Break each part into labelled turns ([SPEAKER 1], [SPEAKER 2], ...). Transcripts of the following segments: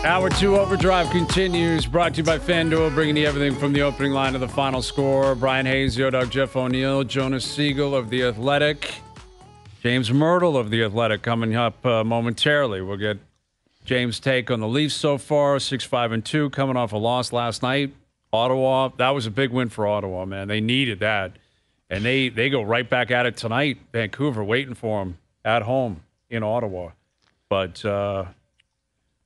[SPEAKER 1] Hour 2 Overdrive continues, brought to you by FanDuel, bringing you everything from the opening line to the final score. Bryan Hayes, Yo-Dog, Jeff O'Neill, Jonas Siegel of The Athletic, James Mirtle of The Athletic coming up momentarily. We'll get James' take on the Leafs so far, 6-5-2, coming off a loss last night. Ottawa, that was a big win for Ottawa, man. They needed that. And they go right back at it tonight. Vancouver waiting for them at home in Ottawa. But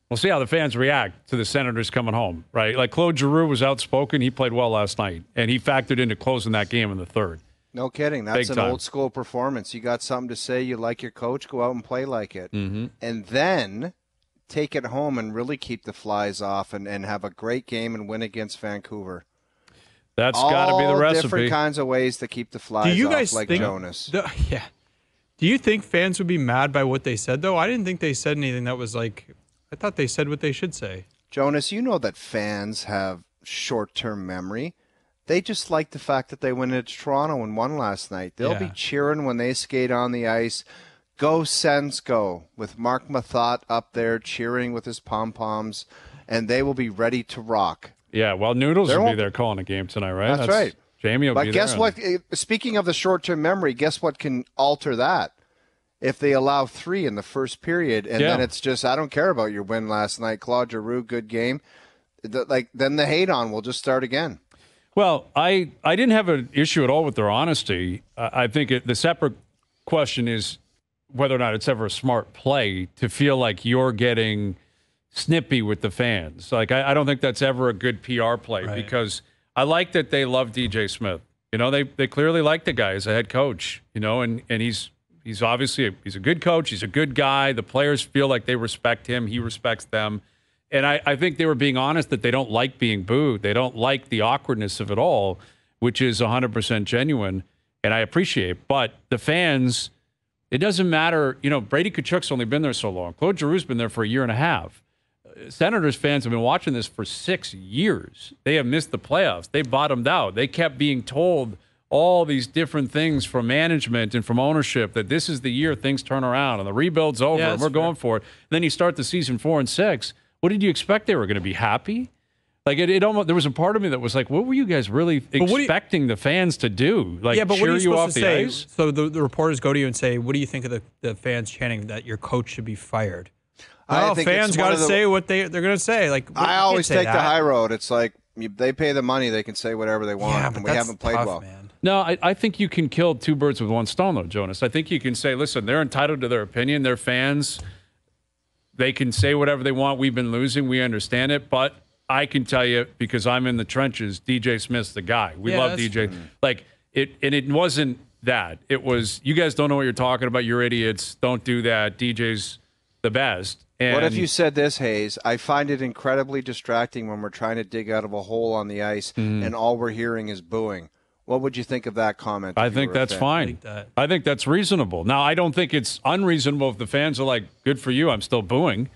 [SPEAKER 1] we'll see how the fans react to the Senators coming home, right? Like Claude Giroux was outspoken. He played well last night, and he factored into closing that game in the third.
[SPEAKER 2] No kidding. That's an old-school performance. You got something to say, you like your coach, go out and play like it.
[SPEAKER 1] Mm-hmm.
[SPEAKER 2] And then take it home and really keep the flies off and have a great game and win against Vancouver.
[SPEAKER 1] That's got to be the recipe.
[SPEAKER 2] All different kinds of ways to keep the flies off, like Jonas.
[SPEAKER 3] Yeah. Do you think fans would be mad by what they said, though? I didn't think they said anything that was like, I thought they said what they should say.
[SPEAKER 2] Jonas, you know that fans have short-term memory. They just like the fact that they went into Toronto and won last night. They'll be cheering when they skate on the ice. Go Sens go, with Mark Mathot up there cheering with his pom-poms, and they will be ready to rock.
[SPEAKER 1] Yeah, well, Noodles will be there calling a game tonight, right?
[SPEAKER 2] That's right.
[SPEAKER 1] Jamie will be there.
[SPEAKER 2] But guess what? Speaking of the short-term memory, guess what can alter that? If they allow 3 in the first period, and then it's just, I don't care about your win last night. Claude Giroux, good game. Then the hate-on will just start again.
[SPEAKER 1] Well, I didn't have an issue at all with their honesty. I think the separate question is whether or not it's ever a smart play to feel like you're getting snippy with the fans. Like, I don't think that's ever a good PR play because I like that they love DJ Smith. You know, they clearly like the guy as a head coach, you know, and he's obviously he's a good coach. He's a good guy. The players feel like they respect him. He respects them. And I think they were being honest that they don't like being booed. They don't like the awkwardness of it all, which is 100% genuine, and I appreciate. But the fans, it doesn't matter. You know, Brady Tkachuk's only been there so long. Claude Giroux's been there for a year and a half. Senators fans have been watching this for 6 years. They have missed the playoffs. They bottomed out. They kept being told all these different things from management and from ownership that this is the year things turn around and the rebuild's over and we're going for it. And then you start the season 4 and 6. What did you expect? They were going to be happy? Like it almost, there was a part of me that was like, what were you guys really expecting the fans to do? Like cheer you off the ice?
[SPEAKER 3] So the reporters go to you and say, what do you think of the fans chanting that your coach should be fired? Well, fans got to say what they're going to say. Like
[SPEAKER 2] I always take the high road. It's like they pay the money, they can say whatever they want, and we haven't played well.
[SPEAKER 3] Man.
[SPEAKER 1] No, I think you can kill 2 birds with 1 stone, though, Jonas. I think you can say, listen, they're entitled to their opinion. They're fans. They can say whatever they want. We've been losing. We understand it. But I can tell you, because I'm in the trenches, DJ Smith's the guy. We love DJ. Like, it wasn't that. It was, you guys don't know what you're talking about. You're idiots. Don't do that. DJ's the best. And
[SPEAKER 2] what if you said this, Hayes? I find it incredibly distracting when we're trying to dig out of a hole on the ice and all we're hearing is booing. What would you think of that comment?
[SPEAKER 1] I think that's fine. I think that's reasonable. Now, I don't think it's unreasonable if the fans are like, good for you, I'm still booing.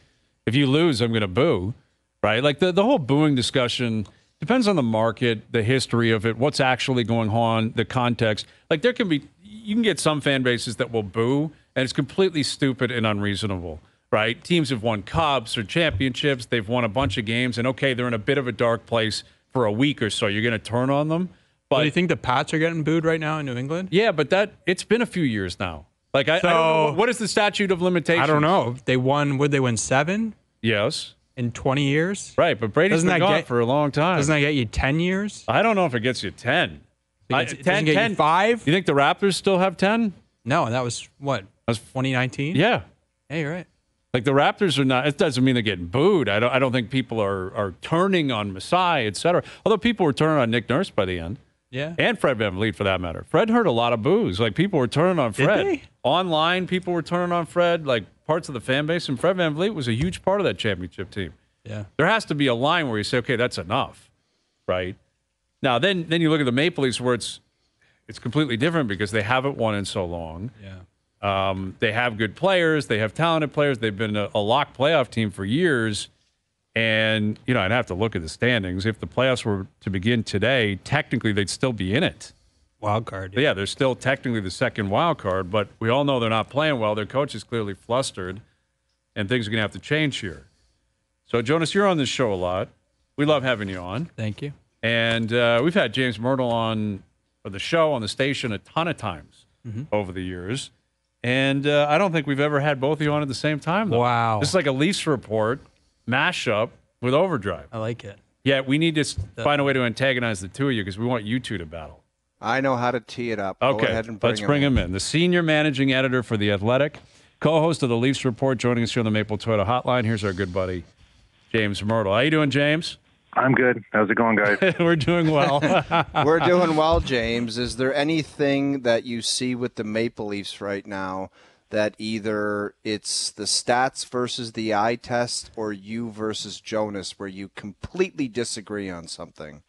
[SPEAKER 1] If you lose, I'm going to boo, right? Like the whole booing discussion depends on the market, the history of it, what's actually going on, the context. Like you can get some fan bases that will boo, and it's completely stupid and unreasonable, right? Teams have won cups or championships. They've won a bunch of games, and okay, they're in a bit of a dark place for a week or so. You're going to turn on them. But
[SPEAKER 3] do you think the Pats are getting booed right now in New England?
[SPEAKER 1] Yeah, but it's been a few years now. Like I don't know, what is the statute of limitations?
[SPEAKER 3] I don't know. They won. Would they win 7?
[SPEAKER 1] Yes.
[SPEAKER 3] In 20 years?
[SPEAKER 1] Right, but Brady's been gone for a long time.
[SPEAKER 3] Doesn't that get you 10 years?
[SPEAKER 1] I don't know if it gets you 10.
[SPEAKER 3] It doesn't get you 5?
[SPEAKER 1] You think the Raptors still have 10?
[SPEAKER 3] No, that was what? That was 2019?
[SPEAKER 1] Yeah.
[SPEAKER 3] Yeah, you're right.
[SPEAKER 1] Like the Raptors are not. It doesn't mean they're getting booed. I don't think people are turning on Masai, et cetera. Although people were turning on Nick Nurse by the end.
[SPEAKER 3] Yeah.
[SPEAKER 1] And Fred VanVleet, for that matter. Fred heard a lot of boos. Like, people were turning on Fred.
[SPEAKER 3] Did they?
[SPEAKER 1] Online, people were turning on Fred, like parts of the fan base. And Fred VanVleet was a huge part of that championship team.
[SPEAKER 3] Yeah.
[SPEAKER 1] There has to be a line where you say, okay, that's enough, right? Now, then you look at the Maple Leafs where it's completely different because they haven't won in so long.
[SPEAKER 3] Yeah.
[SPEAKER 1] They have good players. They have talented players. They've been a locked playoff team for years. And, I'd have to look at the standings. If the playoffs were to begin today, technically they'd still be in it.
[SPEAKER 3] Wild card.
[SPEAKER 1] Yeah, they're still technically the second wild card, but we all know they're not playing well. Their coach is clearly flustered, and things are going to have to change here. So, Jonas, you're on this show a lot. We love having you on.
[SPEAKER 3] Thank you.
[SPEAKER 1] And we've had James Mirtle on the show, on the station, a ton of times over the years. And I don't think we've ever had both of you on at the same time, though.
[SPEAKER 3] Wow.
[SPEAKER 1] This is like a Leafs report mashup with OverDrive.
[SPEAKER 3] I like it.
[SPEAKER 1] Yeah, we need to find a way to antagonize the two of you because we want you two to battle.
[SPEAKER 2] I know how to tee it up.
[SPEAKER 1] Okay,
[SPEAKER 2] Go ahead and
[SPEAKER 1] let's bring him in. The senior managing editor for The Athletic, co-host of the Leafs Report, joining us here on the Maple Toyota Hotline. Here's our good buddy, James Mirtle. How you doing, James?
[SPEAKER 4] I'm good. How's it going, guys?
[SPEAKER 1] We're doing well.
[SPEAKER 2] We're doing well, James. Is there anything that you see with the Maple Leafs right now that either it's the stats versus the eye test or you versus Jonas where you completely disagree on something?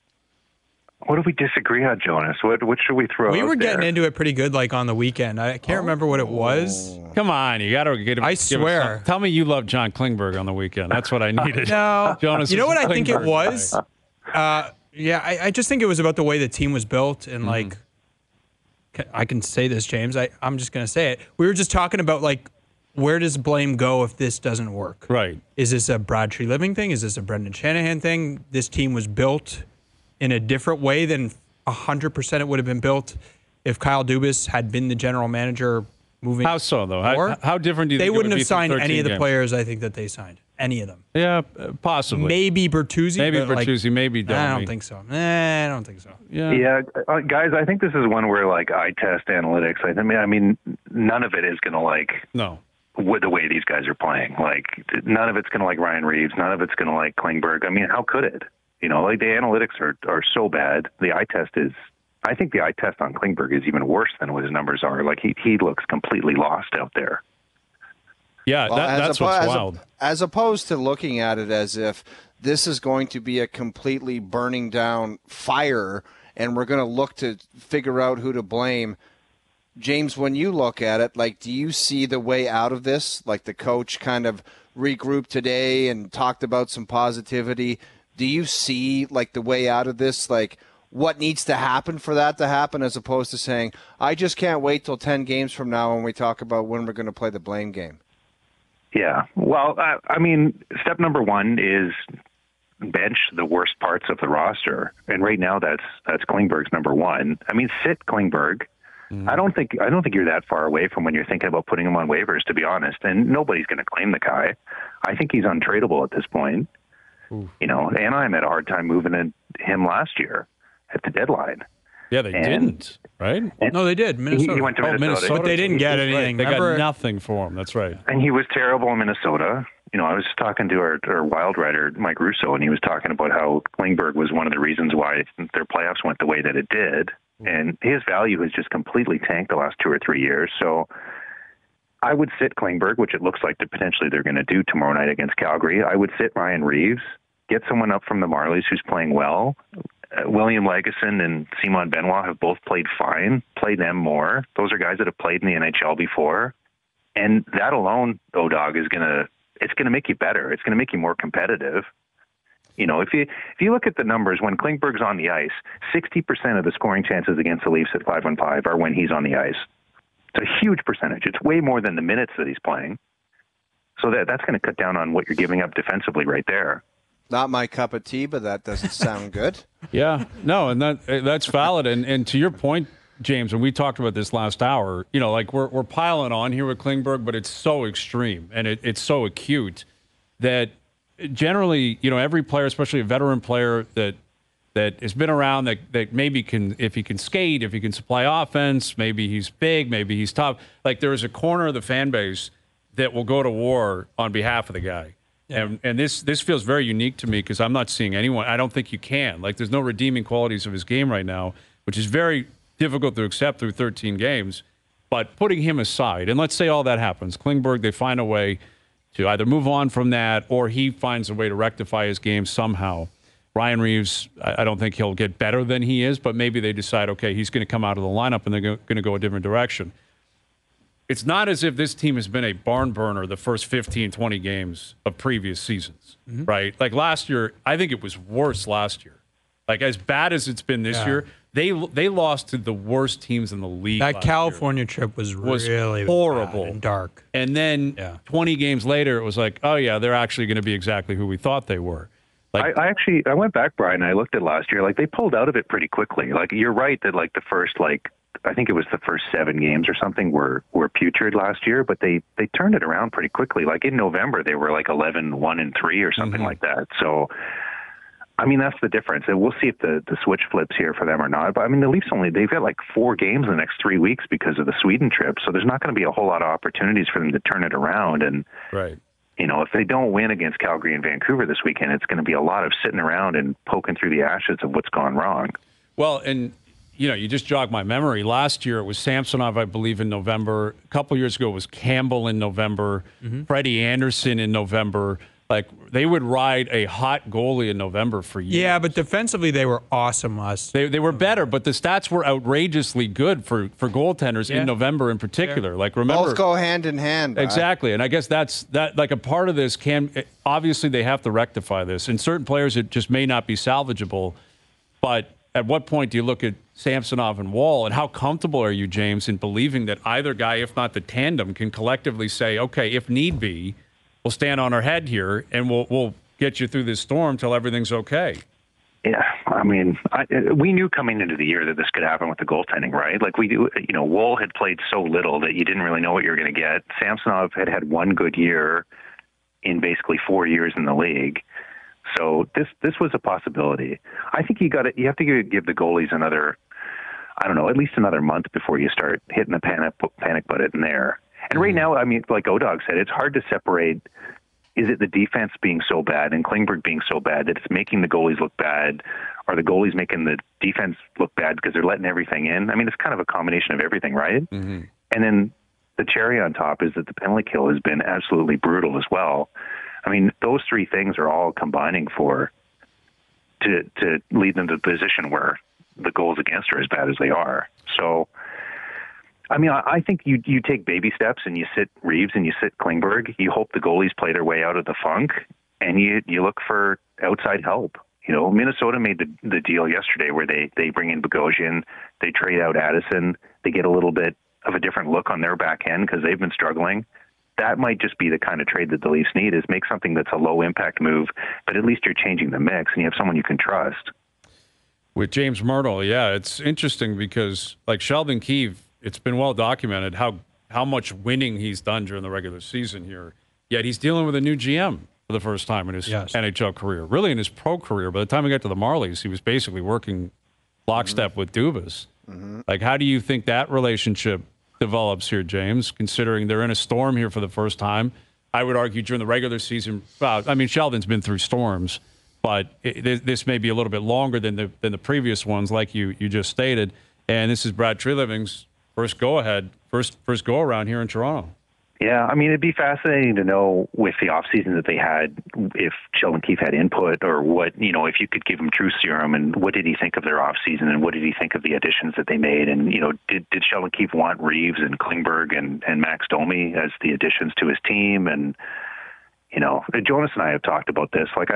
[SPEAKER 4] What do we disagree on, Jonas? What should we throw out
[SPEAKER 3] We were getting
[SPEAKER 4] there?
[SPEAKER 3] into it pretty good, like on the weekend. I can't remember what it was.
[SPEAKER 1] Come on, you got to get him.
[SPEAKER 3] I swear.
[SPEAKER 1] Tell me you love John Klingberg on the weekend. That's what I needed.
[SPEAKER 3] No.
[SPEAKER 1] Jonas,
[SPEAKER 3] you know what I
[SPEAKER 1] Klingberg
[SPEAKER 3] think it
[SPEAKER 1] guy.
[SPEAKER 3] was? I just think it was about the way the team was built. And, like, I can say this, James. I'm just going to say it. We were just talking about, like, where does blame go if this doesn't work?
[SPEAKER 1] Right.
[SPEAKER 3] Is this a Brad Tree Living thing? Is this a Brendan Shanahan thing? This team was built in a different way than 100% it would have been built if Kyle Dubas had been the general manager moving.
[SPEAKER 1] How so, though?
[SPEAKER 3] Or
[SPEAKER 1] How different do you think
[SPEAKER 3] they
[SPEAKER 1] it would
[SPEAKER 3] wouldn't
[SPEAKER 1] be
[SPEAKER 3] have
[SPEAKER 1] through
[SPEAKER 3] signed
[SPEAKER 1] 13
[SPEAKER 3] any of the
[SPEAKER 1] games?
[SPEAKER 3] players I think that they signed. Any of them.
[SPEAKER 1] Yeah, possibly.
[SPEAKER 3] Maybe Bertuzzi.
[SPEAKER 1] Maybe
[SPEAKER 3] but, like,
[SPEAKER 1] Bertuzzi, maybe Domi.
[SPEAKER 3] I don't think so. I don't think so.
[SPEAKER 4] Yeah, guys, I think this is one where, like, eye test analytics, I mean, none of it is going to, like,
[SPEAKER 1] No.
[SPEAKER 4] with the way these guys are playing. Like, none of it's going to like Ryan Reaves. None of it's going to like Klingberg. I mean, how could it? You know, like, the analytics are so bad. The eye test is, I think the eye test on Klingberg is even worse than what his numbers are. Like, he looks completely lost out there.
[SPEAKER 1] Yeah,
[SPEAKER 2] Well,
[SPEAKER 1] that's what's wild.
[SPEAKER 2] As opposed to looking at it as if this is going to be a completely burning down fire and we're going to look to figure out who to blame. James, when you look at it, like, do you see the way out of this? Like, the coach kind of regrouped today and talked about some positivity. Do you see, like, the way out of this? Like, what needs to happen for that to happen, as opposed to saying, I just can't wait till 10 games from now when we talk about when we're going to play the blame game?
[SPEAKER 4] Yeah. Well, I mean, step number one is bench the worst parts of the roster. And right now that's Klingberg's number one. I mean, sit Klingberg. I don't think you're that far away from when you're thinking about putting him on waivers, to be honest. And nobody's going to claim the guy. I think he's untradeable at this point. Ooh. You know, Anaheim had a hard time moving him last year at the deadline.
[SPEAKER 1] Yeah, they didn't, right?
[SPEAKER 3] No, they did. Minnesota.
[SPEAKER 4] He went to Minnesota.
[SPEAKER 3] But they didn't get anything.
[SPEAKER 1] They got nothing for him. That's right.
[SPEAKER 4] And he was terrible in Minnesota. You know, I was talking to our wild writer, Mike Russo, and he was talking about how Klingberg was one of the reasons why their playoffs went the way that it did. And his value has just completely tanked the last 2 or 3 years. So I would sit Klingberg, which it looks like that potentially they're going to do tomorrow night against Calgary. I would sit Ryan Reaves, get someone up from the Marlies who's playing well. William Lagesson and Simon Benoit have both played fine. Play them more. Those are guys that have played in the NHL before. And that alone, O-Dog, it's going to make you better. It's going to make you more competitive. You know, if you look at the numbers, when Klingberg's on the ice, 60% of the scoring chances against the Leafs at 5-on-5 are when he's on the ice. It's a huge percentage. It's way more than the minutes that he's playing. So that's going to cut down on what you're giving up defensively right there.
[SPEAKER 2] Not my cup of tea, but that doesn't sound good.
[SPEAKER 1] Yeah, no, and that's valid. And to your point, James, when we talked about this last hour, you know, like we're piling on here with Klingberg, but it's so extreme and it's so acute that generally, you know, every player, especially a veteran player that has been around, that maybe can, if he can skate, if he can supply offense, maybe he's big, maybe he's tough. Like, there is a corner of the fan base that will go to war on behalf of the guy. Yeah. And this feels very unique to me because I'm not seeing anyone. I don't think you can. Like, there's no redeeming qualities of his game right now, which is very difficult to accept through 13 games. But putting him aside, and let's say all that happens, Klingberg, they find a way to either move on from that or he finds a way to rectify his game somehow. Ryan Reaves, I don't think he'll get better than he is, but maybe they decide, okay, he's going to come out of the lineup and they're going to go a different direction. It's not as if this team has been a barn burner the first 15, 20 games of previous seasons, right? Like last year, I think it was worse last year. Like, as bad as it's been this year, they lost to the worst teams in the league.
[SPEAKER 3] That California trip was really
[SPEAKER 1] horrible
[SPEAKER 3] bad and dark.
[SPEAKER 1] And then 20 games later, it was like, oh, yeah, they're actually going to be exactly who we thought they were. Like,
[SPEAKER 4] I went back, Brian, and I looked at last year. Like, they pulled out of it pretty quickly. Like, you're right that, like, the first, like, I think it was the first 7 games or something were putrid last year, but they turned it around pretty quickly. Like, in November, they were like 11-1-3 or something like that. So, I mean, that's the difference. And we'll see if the switch flips here for them or not. But, I mean, the Leafs they've got like 4 games in the next 3 weeks because of the Sweden trip. So there's not going to be a whole lot of opportunities for them to turn it around. And, you know, if they don't win against Calgary and Vancouver this weekend, it's going to be a lot of sitting around and poking through the ashes of what's gone wrong.
[SPEAKER 1] Well, and, you know, you just jogged my memory. Last year it was Samsonov, I believe, in November. A couple years ago it was Campbell in November, Freddie Anderson in November. Like, they would ride a hot goalie in November for years.
[SPEAKER 3] Yeah, but defensively they were awesome last.
[SPEAKER 1] They were better, but the stats were outrageously good for goaltenders in November in particular. Like, remember,
[SPEAKER 2] both go hand in hand.
[SPEAKER 1] Exactly, and I guess that's like a part of this. Obviously they have to rectify this. In certain players, it just may not be salvageable. But at what point do you look at Samsonov and Wall, and how comfortable are you, James, in believing that either guy, if not the tandem, can collectively say, okay, if need be, we'll stand on our head here, and we'll get you through this storm till everything's okay.
[SPEAKER 4] Yeah, I mean, we knew coming into the year that this could happen with the goaltending, right? Like, we do, you know, Woll had played so little that you didn't really know what you were going to get. Samsonov had one good year in basically 4 years in the league. So this was a possibility. I think you have to give the goalies another, I don't know, at least another month before you start hitting the panic button there. And right now, I mean, like O-Dog said, it's hard to separate. Is it the defense being so bad and Klingberg being so bad that it's making the goalies look bad? Are the goalies making the defense look bad because they're letting everything in? I mean, it's kind of a combination of everything, right? And then the cherry on top is that the penalty kill has been absolutely brutal as well. I mean, those 3 things are all combining to lead them to the position where the goals against are as bad as they are. So, I mean, I think you take baby steps and you sit Reaves and you sit Klingberg. You hope the goalies play their way out of the funk, and you look for outside help. You know, Minnesota made the deal yesterday where they bring in Bogosian, they trade out Addison, they get a little bit of a different look on their back end because they've been struggling. That might just be the kind of trade that the Leafs need, is make something that's a low-impact move, but at least you're changing the mix and you have someone you can trust.
[SPEAKER 1] With James Mirtle, yeah, it's interesting because, like, Sheldon Keefe, it's been well documented how much winning he's done during the regular season here. Yet he's dealing with a new GM for the first time in his NHL career, really in his pro career. By the time he got to the Marlies, he was basically working lockstep with Dubas. Like, how do you think that relationship develops here, James, considering they're in a storm here for the first time? I would argue during the regular season, I mean, Sheldon's been through storms, but this may be a little bit longer than the previous ones, like you just stated. And this is Brad Treliving's first go around here in Toronto.
[SPEAKER 4] Yeah, I mean, it'd be fascinating to know with the offseason that they had, if Sheldon Keefe had input, or what, you know, if you could give him truth serum, and what did he think of their offseason, and what did he think of the additions that they made? And, you know, did Sheldon Keefe want Reaves and Klingberg and Max Domi as the additions to his team? And, you know, Jonas and I have talked about this. Like,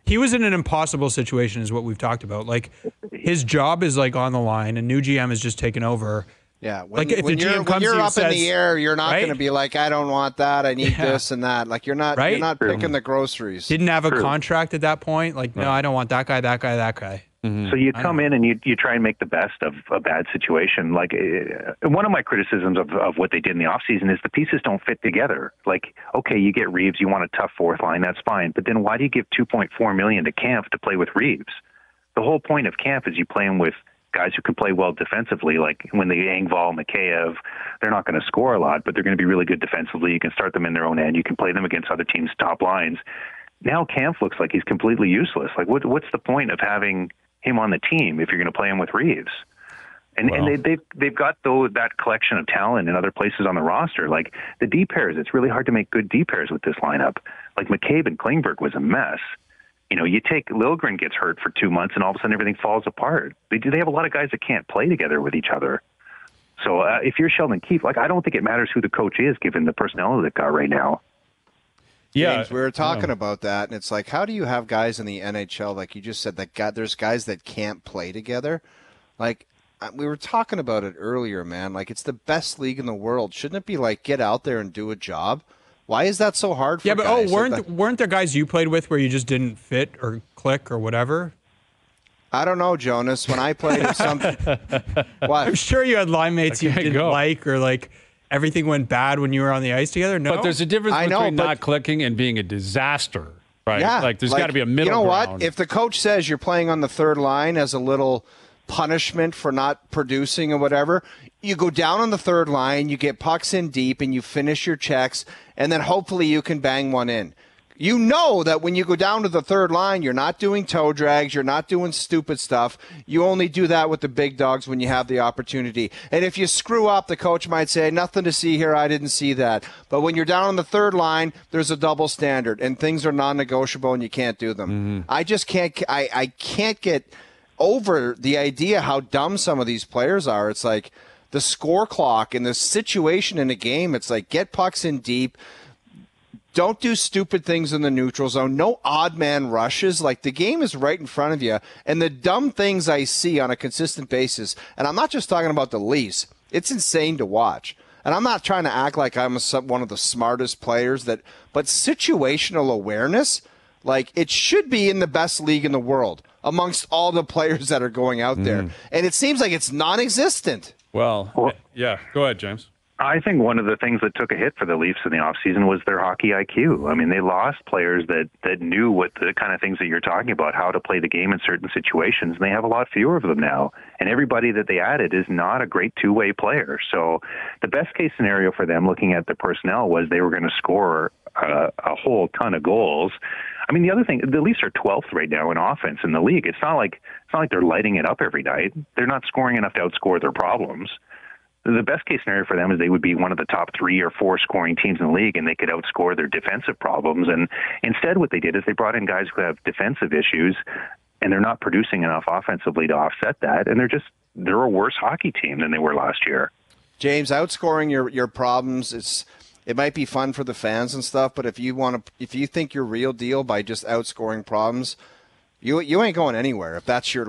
[SPEAKER 3] he was in an impossible situation, is what we've talked about. Like, his job is like on the line, and new GM has just taken over.
[SPEAKER 2] Yeah,
[SPEAKER 3] like if the GM comes
[SPEAKER 2] you're
[SPEAKER 3] to you
[SPEAKER 2] up
[SPEAKER 3] says,
[SPEAKER 2] in the air, you're not going to be like, I don't want that, I need this and that. Like, you're not picking the groceries.
[SPEAKER 3] Didn't have a contract at that point. Like, no, I don't want that guy, that guy, that guy.
[SPEAKER 4] So you come in and you try and make the best of a bad situation. Like, one of my criticisms of what they did in the offseason is the pieces don't fit together. Like, okay, you get Reaves, you want a tough fourth line, that's fine. But then why do you give $2.4 million to Kampf to play with Reaves? The whole point of Kampf is you play him with guys who can play well defensively. Like, when the Engvall, Mikheyev, they're not going to score a lot, but they're going to be really good defensively. You can start them in their own end. You can play them against other teams' top lines. Now Kampf looks like he's completely useless. Like, what's the point of having him on the team if you're going to play him with Reaves? And they've got that collection of talent in other places on the roster. Like, the D pairs, it's really hard to make good D pairs with this lineup. Like, McCabe and Klingberg was a mess. You know, you take Liljegren gets hurt for 2 months, and all of a sudden everything falls apart. They have a lot of guys that can't play together with each other. So if you're Sheldon Keefe, like, I don't think it matters who the coach is, given the personnel they've got right now.
[SPEAKER 2] James, we were talking about that, and it's like, how do you have guys in the NHL, like you just said, there's guys that can't play together? Like, we were talking about it earlier, man. Like, it's the best league in the world. Shouldn't it be like, get out there and do a job? Why is that so hard for guys?
[SPEAKER 3] Weren't there guys you played with where you just didn't fit or click or whatever?
[SPEAKER 2] I don't know, Jonas. When I played with something, what?
[SPEAKER 3] I'm sure you had line mates you didn't like, or like everything went bad when you were on the ice together. No,
[SPEAKER 1] but there's a difference between not clicking and being a disaster, right?
[SPEAKER 2] Yeah,
[SPEAKER 1] like there's got to be a middle ground.
[SPEAKER 2] You know what? If the coach says you're playing on the third line as a little punishment for not producing or whatever, you go down on the third line, you get pucks in deep, and you finish your checks, and then hopefully you can bang one in. You know that when you go down to the third line, you're not doing toe drags, you're not doing stupid stuff. You only do that with the big dogs when you have the opportunity. And if you screw up, the coach might say, nothing to see here, I didn't see that. But when you're down on the third line, there's a double standard, and things are non-negotiable, and you can't do them. Mm-hmm. I just can't. I can't get over the idea how dumb some of these players are. It's like the score clock and the situation in a game. It's like, get pucks in deep. Don't do stupid things in the neutral zone. No odd man rushes. Like, the game is right in front of you. And the dumb things I see on a consistent basis, and I'm not just talking about the Leafs, it's insane to watch. And I'm not trying to act like I'm one of the smartest players, but situational awareness, like, it should be in the best league in the world amongst all the players that are going out there. And it seems like it's non-existent.
[SPEAKER 1] Well, yeah. Go ahead, James.
[SPEAKER 4] I think one of the things that took a hit for the Leafs in the offseason was their hockey IQ. I mean, they lost players that knew what the kind of things that you're talking about, how to play the game in certain situations, and they have a lot fewer of them now. And everybody that they added is not a great two-way player. So the best case scenario for them, looking at the personnel, was they were going to score a whole ton of goals. I mean, the other thing, the Leafs are 12th right now in offense in the league. It's not like they're lighting it up every night. They're not scoring enough to outscore their problems. The best case scenario for them is they would be one of the top 3 or 4 scoring teams in the league, and they could outscore their defensive problems. And instead what they did is they brought in guys who have defensive issues, and they're not producing enough offensively to offset that. And they're a worse hockey team than they were last year.
[SPEAKER 2] James, outscoring your problems, it might be fun for the fans and stuff, but if you think you're real deal by just outscoring problems, you ain't going anywhere. If that's your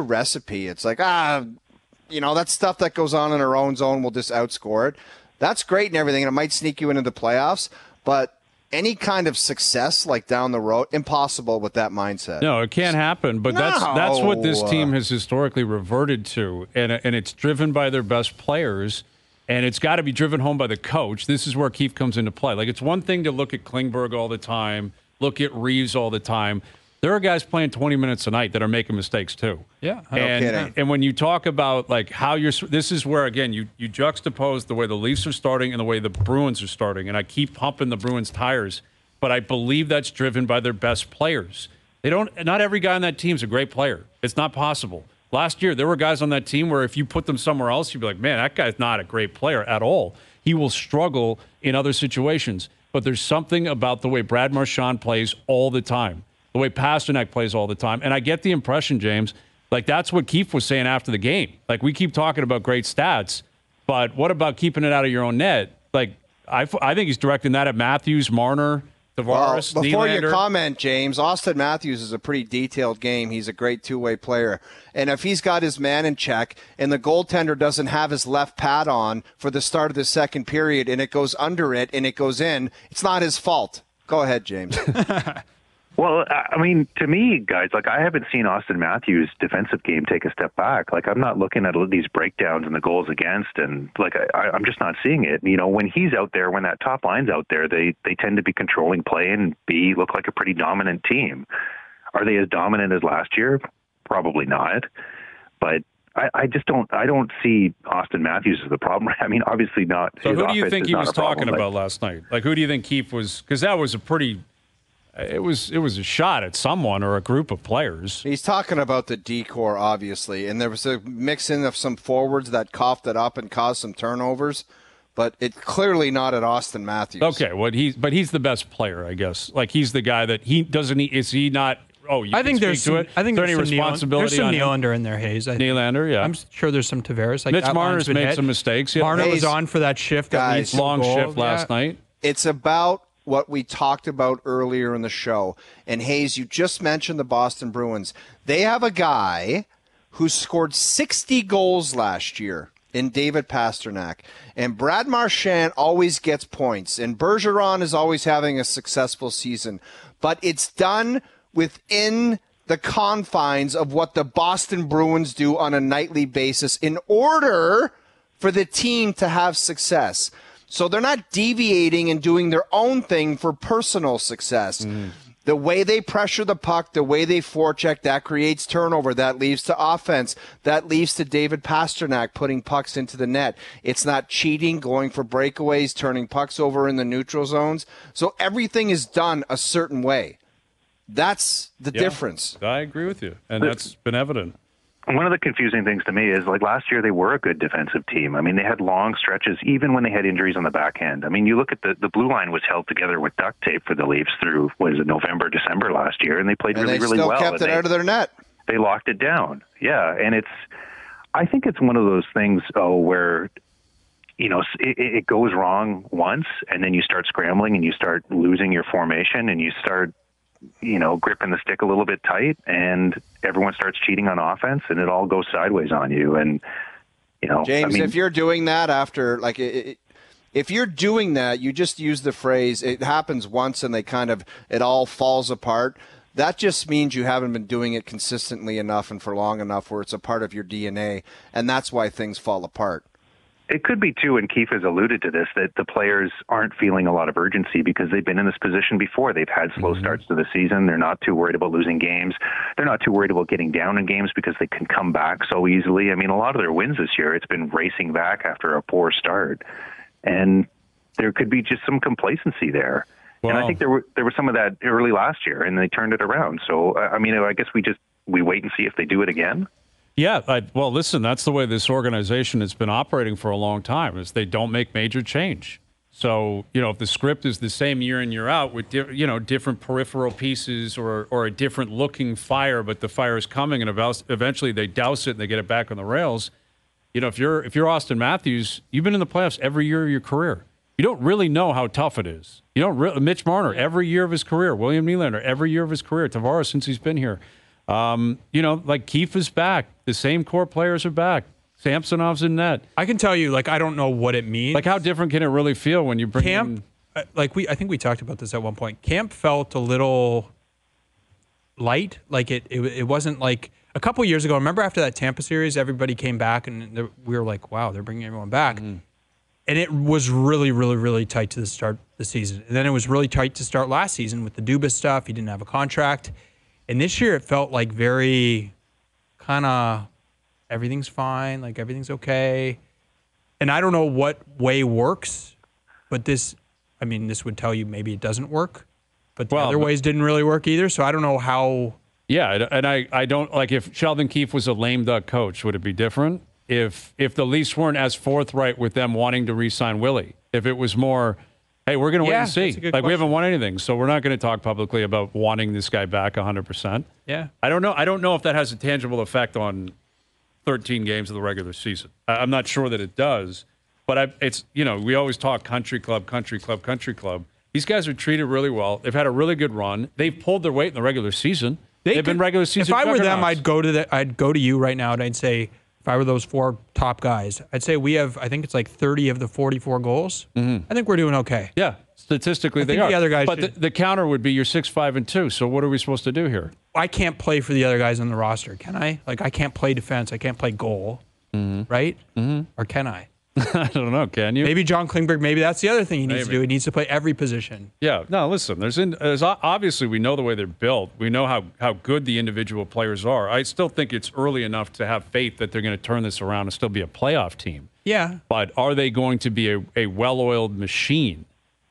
[SPEAKER 2] recipe, it's like, that's stuff that goes on in our own zone, we'll just outscore it. That's great and everything, and it might sneak you into the playoffs, but any kind of success like down the road, impossible with that mindset.
[SPEAKER 1] No, it can't happen, but that's what this team has historically reverted to, and it's driven by their best players, and it's got to be driven home by the coach. This is where Keefe comes into play. Like, it's one thing to look at Klingberg all the time, look at Reaves all the time. There are guys playing 20 minutes a night that are making mistakes too.
[SPEAKER 3] Yeah,
[SPEAKER 1] and when you talk about like how this is where again you juxtapose the way the Leafs are starting and the way the Bruins are starting, and I keep pumping the Bruins tires, but I believe that's driven by their best players. Not every guy on that team is a great player. It's not possible. Last year there were guys on that team where if you put them somewhere else, you'd be like, man, that guy's not a great player at all. He will struggle in other situations. But there's something about the way Brad Marchand plays all the time, the way Pasternak plays all the time. And I get the impression, James, like that's what Keefe was saying after the game. Like, we keep talking about great stats, but what about keeping it out of your own net? Like, I think he's directing that at Matthews, Marner, Tavares,
[SPEAKER 2] well, before
[SPEAKER 1] Nylander.
[SPEAKER 2] you comment, James, Austin Matthews is a pretty detailed game. He's a great two-way player. And if he's got his man in check and the goaltender doesn't have his left pad on for the start of the second period and it goes under it and it goes in, it's not his fault. Go ahead, James.
[SPEAKER 4] Well, I mean, to me, guys, like, I haven't seen Austin Matthews' defensive game take a step back. Like, I'm not looking at these breakdowns and the goals against, and like, I'm just not seeing it. You know, when he's out there, when that top line's out there, they tend to be controlling play and look like a pretty dominant team. Are they as dominant as last year? Probably not. But I don't see Austin Matthews as the problem. I mean, obviously not.
[SPEAKER 1] So who do you think he was talking about last night? Like, who do you think Keefe was? Because that was a pretty. It was a shot at someone or a group of players.
[SPEAKER 2] He's talking about the D-core, obviously, and there was a mix-in of some forwards that coughed it up and caused some turnovers, but it's clearly not at Austin Matthews.
[SPEAKER 1] Okay, but he's the best player, I guess. Like, he's the guy that he doesn't. Is he not? Oh, you
[SPEAKER 3] I think there's some, I think
[SPEAKER 1] is there
[SPEAKER 3] there's
[SPEAKER 1] any
[SPEAKER 3] some
[SPEAKER 1] responsibility?
[SPEAKER 3] There's some Nylander in there, Hayes.
[SPEAKER 1] Nylander, yeah.
[SPEAKER 3] I'm sure there's some Tavares. Like,
[SPEAKER 1] Mitch Marner's made some mistakes. Yeah.
[SPEAKER 3] Marner
[SPEAKER 2] Hayes,
[SPEAKER 3] was on for that shift.
[SPEAKER 2] guys,
[SPEAKER 1] long shift last night.
[SPEAKER 2] It's about what we talked about earlier in the show. And Hayes, you just mentioned the Boston Bruins. They have a guy who scored 60 goals last year in David Pastrnak. And Brad Marchand always gets points. And Bergeron is always having a successful season. But it's done within the confines of what the Boston Bruins do on a nightly basis in order for the team to have success. So they're not deviating and doing their own thing for personal success. The way they pressure the puck, the way they forecheck, that creates turnover. That leads to offense. That leads to David Pastrnak putting pucks into the net. It's not cheating, going for breakaways, turning pucks over in the neutral zones. So everything is done a certain way. That's the difference.
[SPEAKER 1] I agree with you, and that's been evident.
[SPEAKER 4] One of the confusing things to me is, like, last year they were a good defensive team. I mean, they had long stretches, even when they had injuries on the back end. I mean, you look at the blue line was held together with duct tape for the Leafs through, November, December last year, and they played really well.
[SPEAKER 2] They still kept it out of their net.
[SPEAKER 4] They locked it down. Yeah, and I think it's one of those things, where, it goes wrong once, and then you start scrambling, and you start losing your formation, and you start gripping the stick a little bit tight, and everyone starts cheating on offense, and it all goes sideways on you. And,
[SPEAKER 2] James, if you're doing that after, if you're doing that, you just use the phrase, it happens once and it all falls apart. That just means you haven't been doing it consistently enough and for long enough where it's a part of your DNA, and that's why things fall apart.
[SPEAKER 4] It could be, too, and Keefe has alluded to this, that the players aren't feeling a lot of urgency because they've been in this position before. They've had slow starts to the season. They're not too worried about losing games. They're not too worried about getting down in games because they can come back so easily. I mean, a lot of their wins this year, it's been racing back after a poor start. And there could be just some complacency there. Well, and I think there was some of that early last year, and they turned it around. So, I guess we wait and see if they do it again.
[SPEAKER 1] Yeah, well, listen, that's the way this organization has been operating for a long time, is they don't make major change. So, if the script is the same year in, year out with, different peripheral pieces or a different looking fire, but the fire is coming and eventually they douse it and they get it back on the rails. If you're Austin Matthews, you've been in the playoffs every year of your career. You don't really know how tough it is. Mitch Marner, every year of his career. William Nylander, every year of his career. Tavares, since he's been here. Keefe is back. The same core players are back. Samsonov's in net.
[SPEAKER 3] I can tell you, I don't know what it means.
[SPEAKER 1] How different can it really feel when you bring
[SPEAKER 3] Camp, in... I think we talked about this at one point. Camp felt a little light. It wasn't like a couple years ago. Remember after that Tampa series, everybody came back and we were like, wow, they're bringing everyone back. Mm-hmm. And it was really, really, really tight to the start of the season. And then it was really tight to start last season with the Dubas stuff. He didn't have a contract. And this year it felt like very kind of everything's fine, everything's okay. And I don't know what way works, but this would tell you maybe it doesn't work. But the other ways didn't really work either, so I don't know how. Yeah,
[SPEAKER 1] and I don't, if Sheldon Keefe was a lame duck coach, would it be different? If the Leafs weren't as forthright with them wanting to re-sign Willie, if it was more, hey, we're going to wait and see. We haven't won anything, so we're not going to talk publicly about wanting this guy back 100%.
[SPEAKER 3] Yeah.
[SPEAKER 1] I don't know if that has a tangible effect on 13 games of the regular season. I'm not sure that it does, but we always talk country club. These guys are treated really well. They've had a really good run. They've pulled their weight in the regular season. They've been regular season.
[SPEAKER 3] If I were them, I'd go to you right now and I'd say, if I were those four top guys, I'd say we have, I think it's 30 of the 44 goals. Mm-hmm. I think we're doing okay.
[SPEAKER 1] Yeah, statistically they are.
[SPEAKER 3] The other guys
[SPEAKER 1] but the counter would be you're 6-5-2. So what are we supposed to do here?
[SPEAKER 3] I can't play for the other guys on the roster, can I? I can't play defense. I can't play goal, right? Mm-hmm. Or can I?
[SPEAKER 1] I don't know. Can you?
[SPEAKER 3] Maybe John Klingberg. Maybe that's the other thing he needs to do. He needs to play every position.
[SPEAKER 1] Yeah. No. Listen. There's obviously we know the way they're built. We know how good the individual players are. I still think it's early enough to have faith that they're going to turn this around and still be a playoff team.
[SPEAKER 3] Yeah.
[SPEAKER 1] But are they going to be a well-oiled machine?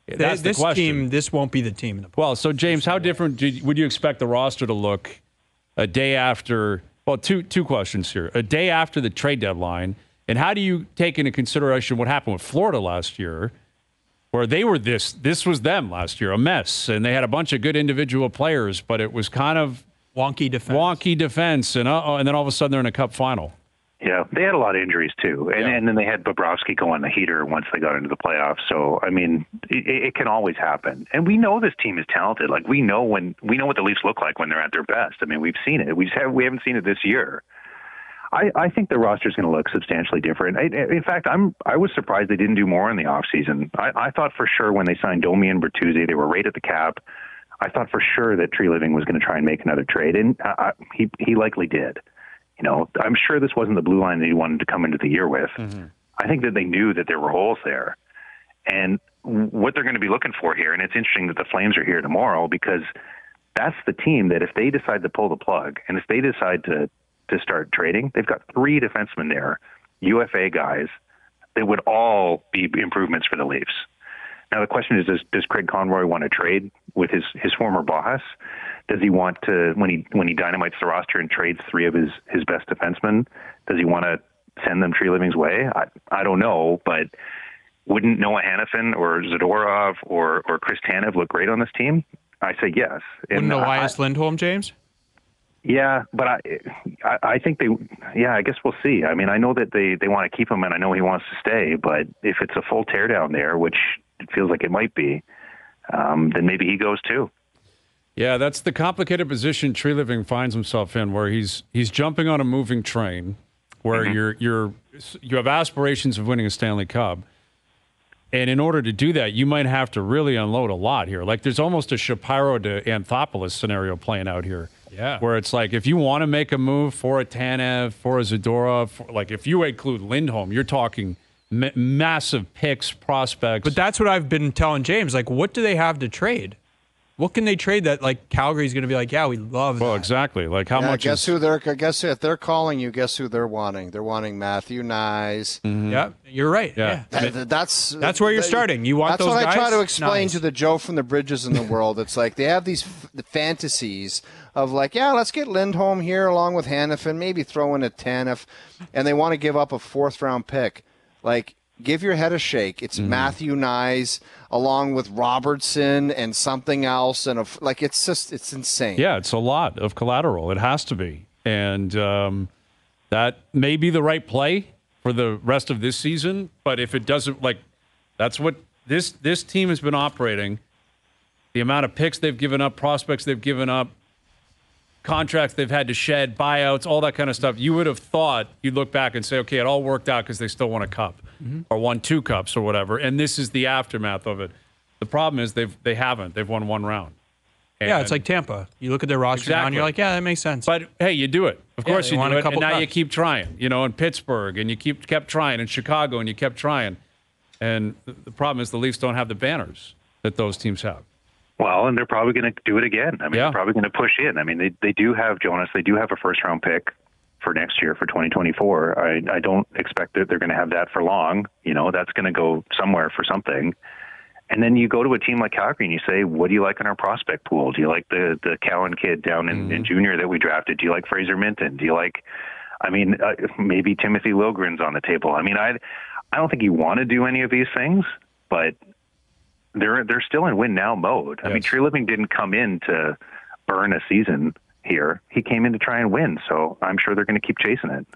[SPEAKER 1] That's the question.
[SPEAKER 3] This won't be the team in the playoffs.
[SPEAKER 1] Well, so James, how different would you expect the roster to look a day after? Well, two questions here. A day after the trade deadline. And how do you take into consideration what happened with Florida last year, where they were this was them last year, a mess, and they had a bunch of good individual players, but it was kind of
[SPEAKER 3] wonky defense,
[SPEAKER 1] and then all of a sudden they're in a cup final.
[SPEAKER 4] Yeah, they had a lot of injuries too, and then they had Bobrovsky go on the heater once they got into the playoffs. So I mean, it can always happen, and we know this team is talented. Like we know what the Leafs look like when they're at their best. I mean, we've seen it. We haven't seen it this year. I think the roster is going to look substantially different. In fact, I was surprised they didn't do more in the offseason. I thought for sure when they signed Domi and Bertuzzi, they were right at the cap. I thought for sure that Tree Living was going to try and make another trade, and he likely did. You know, I'm sure this wasn't the blue line that he wanted to come into the year with. Mm-hmm. I think that they knew that there were holes there. And what they're going to be looking for here, and it's interesting that the Flames are here tomorrow because that's the team that if they decide to pull the plug and if they decide to start trading, they've got 3 defensemen there, UFA guys, that would all be improvements for the Leafs. Now, the question is, does Craig Conroy want to trade with his former boss? Does he want to, when he dynamites the roster and trades 3 of his best defensemen, does he want to send them Tree Living's way? I don't know, but wouldn't Noah Hanifin or Zadorov or Chris Tanev look great on this team? I say yes.
[SPEAKER 3] Wouldn't Elias Lindholm, James?
[SPEAKER 4] Yeah, but I think I guess we'll see. I mean, I know that they want to keep him, and I know he wants to stay, but if it's a full teardown there, which it feels like it might be, then maybe he goes too.
[SPEAKER 1] Yeah, that's the complicated position Tree Living finds himself in, where he's jumping on a moving train, where you have aspirations of winning a Stanley Cup, and in order to do that, you might have to really unload a lot here. Like there's almost a Shapiro to Anthopoulos scenario playing out here.
[SPEAKER 3] Yeah,
[SPEAKER 1] where it's like if you want to make a move for a Tanev, for a Zadorov, like if you include Lindholm, you're talking massive picks, prospects.
[SPEAKER 3] But that's what I've been telling James. Like, what do they have to trade? What can they trade that like Calgary's going to be like? Yeah, we love.
[SPEAKER 1] Well,
[SPEAKER 3] that.
[SPEAKER 1] Exactly. Like how much?
[SPEAKER 2] Guess if they're calling you, guess who they're wanting? They're wanting Matthew Nyes.
[SPEAKER 3] Mm-hmm. Yeah, you're right. Yeah,
[SPEAKER 2] that's
[SPEAKER 3] where you're starting. You want
[SPEAKER 2] that's
[SPEAKER 3] those
[SPEAKER 2] what
[SPEAKER 3] guys?
[SPEAKER 2] I try to explain
[SPEAKER 3] nice.
[SPEAKER 2] to the Joe from the Bridges in the world. It's like they have these fantasies of like, yeah, let's get Lindholm here along with Hanifin, maybe throw in a Tanev, and they want to give up a 4th-round pick. Like, give your head a shake. It's Matthew Nyes along with Robertson and something else, and it's insane.
[SPEAKER 1] Yeah, it's a lot of collateral. It has to be, and that may be the right play for the rest of this season. But if it doesn't, like, that's what this team has been operating. The amount of picks they've given up, prospects they've given up, contracts they've had to shed, buyouts, all that kind of stuff. You would have thought you'd look back and say, okay, it all worked out because they still won a cup or won 2 cups or whatever. And this is the aftermath of it. The problem is they haven't. They've won 1 round. And
[SPEAKER 3] it's like Tampa. You look at their roster now and you're like, yeah, that makes sense.
[SPEAKER 1] But hey, you do it. Of course you do it. And now
[SPEAKER 3] cups.
[SPEAKER 1] you keep trying. You know, in Pittsburgh, and you kept trying in Chicago, and you kept trying. And the problem is the Leafs don't have the banners that those teams have.
[SPEAKER 4] Well, and they're probably going to do it again. I mean, they're probably going to push in. I mean, they do have Jonas. They do have a 1st-round pick for next year, for 2024. I don't expect that they're going to have that for long. You know, that's going to go somewhere for something. And then you go to a team like Calgary and you say, what do you like in our prospect pool? Do you like the Cowan kid down in junior that we drafted? Do you like Fraser Minton? Do you like, maybe Timothy Liljegren's on the table? I mean, I don't think you want to do any of these things, but they're still in win now mode. Yes. I mean, Tree Living didn't come in to burn a season here. He came in to try and win, so I'm sure they're going to keep chasing it.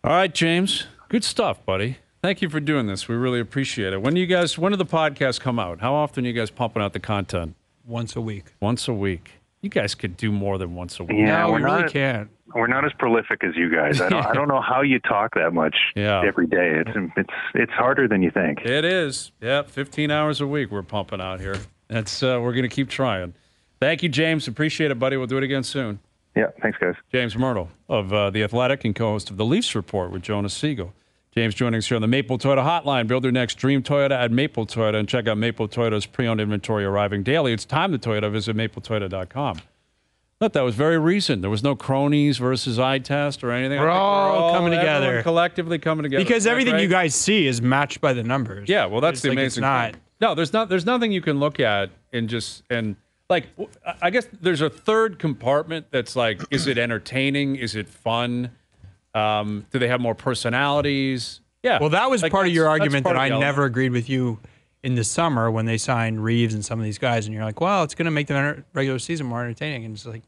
[SPEAKER 1] All right, James. Good stuff, buddy. Thank you for doing this. We really appreciate it. When do the podcasts come out? How often are you guys pumping out the content?
[SPEAKER 3] Once a week.
[SPEAKER 1] Once a week. You guys could do more than once a week.
[SPEAKER 4] Yeah,
[SPEAKER 3] no, we really can't.
[SPEAKER 4] We're not as prolific as you guys. I don't know how you talk that much every day. It's harder than you think.
[SPEAKER 1] It is. Yeah, 15 hours a week we're pumping out here. That's we're going to keep trying. Thank you, James. Appreciate it, buddy. We'll do it again soon.
[SPEAKER 4] Yeah, thanks, guys.
[SPEAKER 1] James Mirtle of The Athletic and co-host of the Leafs Report with Jonas Siegel. James joining us here on the Maple Toyota Hotline. Build your next dream Toyota at Maple Toyota and check out Maple Toyota's pre-owned inventory arriving daily. It's time to Toyota. Visit mapletoyota.com. Look, that was very recent. There was no cronies versus eye test or anything.
[SPEAKER 3] We're all coming together.
[SPEAKER 1] Collectively coming together.
[SPEAKER 3] Because everything you guys see is matched by the numbers.
[SPEAKER 1] Yeah, well, that's the amazing thing. No, there's nothing you can look at and I guess there's a third compartment that's like, is it entertaining? Is it fun? Do they have more personalities? Yeah.
[SPEAKER 3] Well, that was part of your argument that I never agreed with you in the summer when they signed Reaves and some of these guys, and you're like, well, it's going to make the regular season more entertaining. And it's like,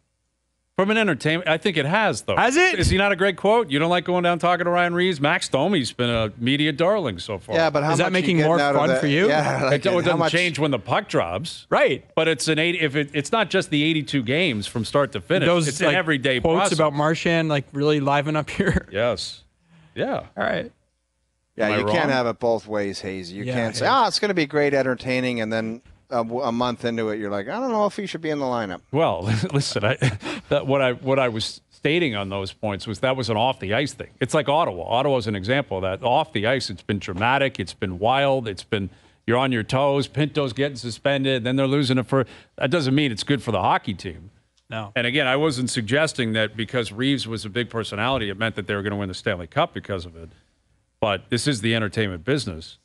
[SPEAKER 1] From an entertainment, I think it has, though.
[SPEAKER 3] Has it?
[SPEAKER 1] Is he not a great quote? You don't like going down talking to Ryan Reaves? Max Domi's been a media darling so far.
[SPEAKER 2] Yeah, but how
[SPEAKER 3] is
[SPEAKER 2] much
[SPEAKER 3] that making more fun for you?
[SPEAKER 2] Yeah,
[SPEAKER 1] It doesn't change when the puck drops.
[SPEAKER 3] Right.
[SPEAKER 1] But it's it's not just the 82 games from start to finish.
[SPEAKER 3] Those
[SPEAKER 1] it's an everyday
[SPEAKER 3] quotes
[SPEAKER 1] process.
[SPEAKER 3] about Marchand like really liven up here.
[SPEAKER 1] Yes. Yeah.
[SPEAKER 3] All right.
[SPEAKER 2] Yeah, you
[SPEAKER 1] wrong?
[SPEAKER 2] can't have it both ways, Hayes. You can't say, it's going to be great entertaining, and then a month into it, you're like, I don't know if he should be in the lineup.
[SPEAKER 1] Well, listen, what I was stating on those points was that was an off-the-ice thing. It's like Ottawa. Ottawa's an example of that. Off the ice, it's been dramatic. It's been wild. It's been you're on your toes. Pinto's getting suspended. Then they're losing it for – that doesn't mean it's good for the hockey team.
[SPEAKER 3] No.
[SPEAKER 1] And, again, I wasn't suggesting that because Reaves was a big personality, it meant that they were going to win the Stanley Cup because of it. But this is the entertainment business.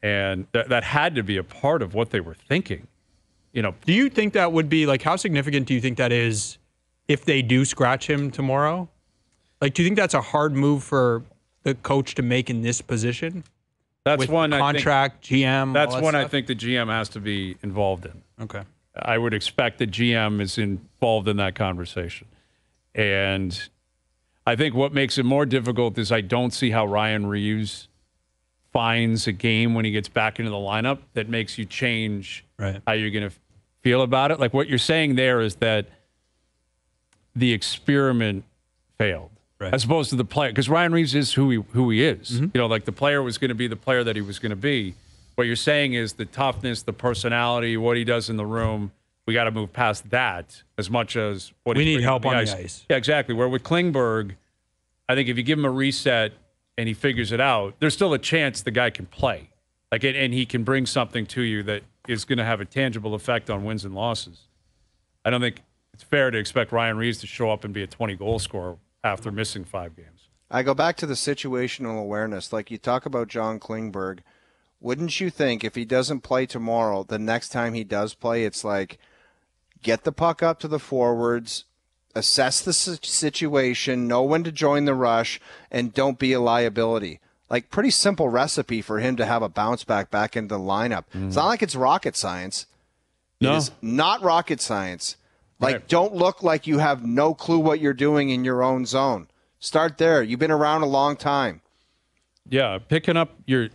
[SPEAKER 1] And that had to be a part of what they were thinking. You know,
[SPEAKER 3] do you think that would be like how significant do you think that is if they do scratch him tomorrow? Like, do you think that's a hard move for the coach to make in this position?
[SPEAKER 1] That's
[SPEAKER 3] with
[SPEAKER 1] one
[SPEAKER 3] contract, GM.
[SPEAKER 1] That's one
[SPEAKER 3] stuff?
[SPEAKER 1] I think the GM has to be involved in.
[SPEAKER 3] Okay.
[SPEAKER 1] I would expect the GM is involved in that conversation. And I think what makes it more difficult is I don't see how Ryan Reaves finds a game when he gets back into the lineup that makes you change how you're going to feel about it. Like what you're saying there is that the experiment failed, as opposed to the player. Because Ryan Reaves is who he is. Mm-hmm. You know, like the player was going to be the player that he was going to be. What you're saying is the toughness, the personality, what he does in the room. We got to move past that as much as what
[SPEAKER 3] we
[SPEAKER 1] he's
[SPEAKER 3] need help on
[SPEAKER 1] the
[SPEAKER 3] ice.
[SPEAKER 1] Yeah, exactly. Where with Klingberg, I think if you give him a reset and he figures it out, there's still a chance the guy can play. Like, and he can bring something to you that is going to have a tangible effect on wins and losses. I don't think it's fair to expect Ryan Reaves to show up and be a 20-goal scorer after missing 5 games.
[SPEAKER 2] I go back to the situational awareness. Like you talk about John Klingberg, wouldn't you think if he doesn't play tomorrow, the next time he does play, it's like get the puck up to the forwards, assess the situation, know when to join the rush, and don't be a liability. Like, pretty simple recipe for him to have a bounce back into the lineup. It's not like it's rocket science.
[SPEAKER 1] No.
[SPEAKER 2] It is not rocket science. Like,
[SPEAKER 1] Right.
[SPEAKER 2] don't look like you have no clue what you're doing in your own zone. Start there. You've been around a long time.
[SPEAKER 1] Yeah, picking up your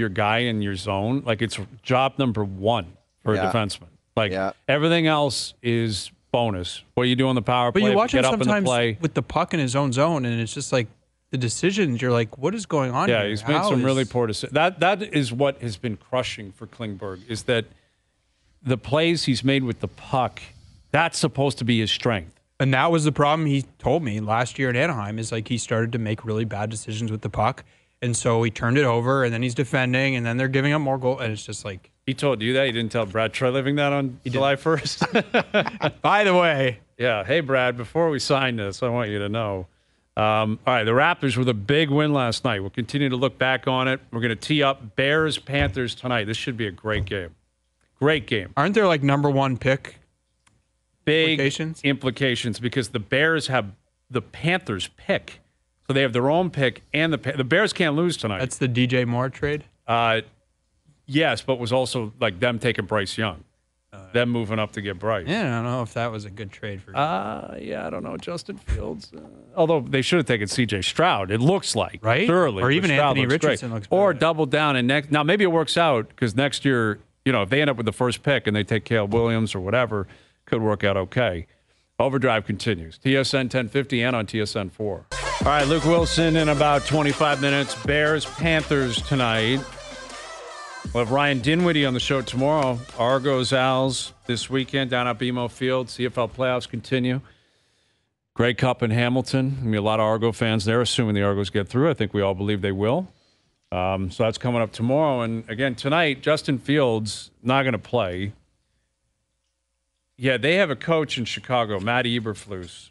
[SPEAKER 1] guy in your zone, like it's job number one for a defenseman. Like everything else is bonus. What you do on the power play,
[SPEAKER 3] but you watch him
[SPEAKER 1] get up in the
[SPEAKER 3] sometimes
[SPEAKER 1] play.
[SPEAKER 3] with the puck in his own zone, and it's just like the decisions. You're like, what is going on here?
[SPEAKER 1] Yeah, he's made some really poor decisions. That is what has been crushing for Klingberg, is that the plays he's made with the puck, that's supposed to be his strength.
[SPEAKER 3] And that was the problem he told me last year at Anaheim, is like he started to make really bad decisions with the puck. And so he turned it over, and then he's defending, and then they're giving up more goals. And it's just like...
[SPEAKER 1] He told you that? He didn't tell Brad Treliving that on July 1st?
[SPEAKER 3] By the way.
[SPEAKER 1] Yeah. Hey, Brad, before we sign this, I want you to know. All right, the Raptors with a big win last night. We'll continue to look back on it. We're going to tee up Bears-Panthers tonight. This should be a great game. Great game.
[SPEAKER 3] Aren't there like number one pick
[SPEAKER 1] big implications because the Bears have the Panthers pick. So they have their own pick, and the Bears can't lose tonight.
[SPEAKER 3] That's the DJ Moore trade?
[SPEAKER 1] Yes, but was also like them taking Bryce Young. Them moving up to get Bryce.
[SPEAKER 3] Yeah, I don't know if that was a good trade for
[SPEAKER 1] yeah, I don't know. Justin Fields. Although they should have taken C.J. Stroud, it looks like.
[SPEAKER 3] Right?
[SPEAKER 1] Thoroughly.
[SPEAKER 3] Or even
[SPEAKER 1] Stroud
[SPEAKER 3] Anthony
[SPEAKER 1] looks
[SPEAKER 3] Richardson
[SPEAKER 1] great.
[SPEAKER 3] looks better.
[SPEAKER 1] Or double down. And now maybe it works out because next year, if they end up with the first pick and they take Caleb Williams or whatever, could work out okay. OverDrive continues. TSN 1050 and on TSN 4. All right, Luke Wilson in about 25 minutes. Bears-Panthers tonight. We'll have Ryan Dinwiddie on the show tomorrow. Argos Owls this weekend down at BMO Field. CFL playoffs continue. Grey Cup in Hamilton. There'll be a lot of Argo fans there, assuming the Argos get through. I think we all believe they will. So that's coming up tomorrow. And again, tonight, Justin Fields not going to play. Yeah, they have a coach in Chicago, Matt Eberflus,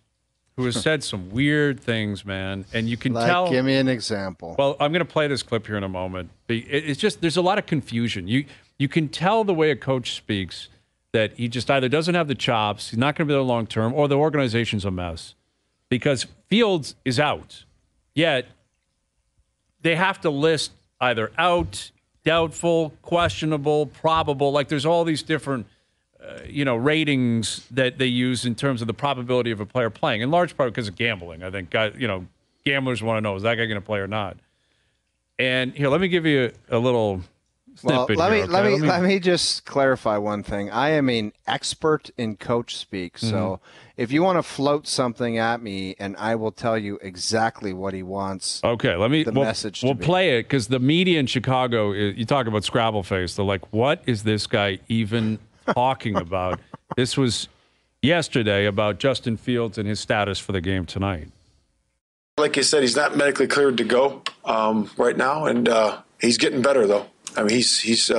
[SPEAKER 1] who has said some weird things, man. And you can tell.
[SPEAKER 2] Give me an example.
[SPEAKER 1] Well, I'm going to play this clip here in a moment. It's just, there's a lot of confusion. You can tell the way a coach speaks that he just either doesn't have the chops, he's not going to be there long term, or the organization's a mess. Because Fields is out. Yet, they have to list either out, doubtful, questionable, probable. Like there's all these different ratings that they use in terms of the probability of a player playing, in large part because of gambling. I think, gamblers want to know, is that guy going to play or not? And here, let me give you a little snippet.
[SPEAKER 2] Let me just clarify one thing. I am an expert in coach speak, so if you want to float something at me, and I will tell you exactly what he wants. Okay, message.
[SPEAKER 1] We'll play it because the media in Chicago, you talk about Scrabble face. They're like, "What is this guy even talking about?" This was yesterday about Justin Fields and his status for the game tonight.
[SPEAKER 5] Like you said, he's not medically cleared to go right now, and he's getting better though. I mean, he's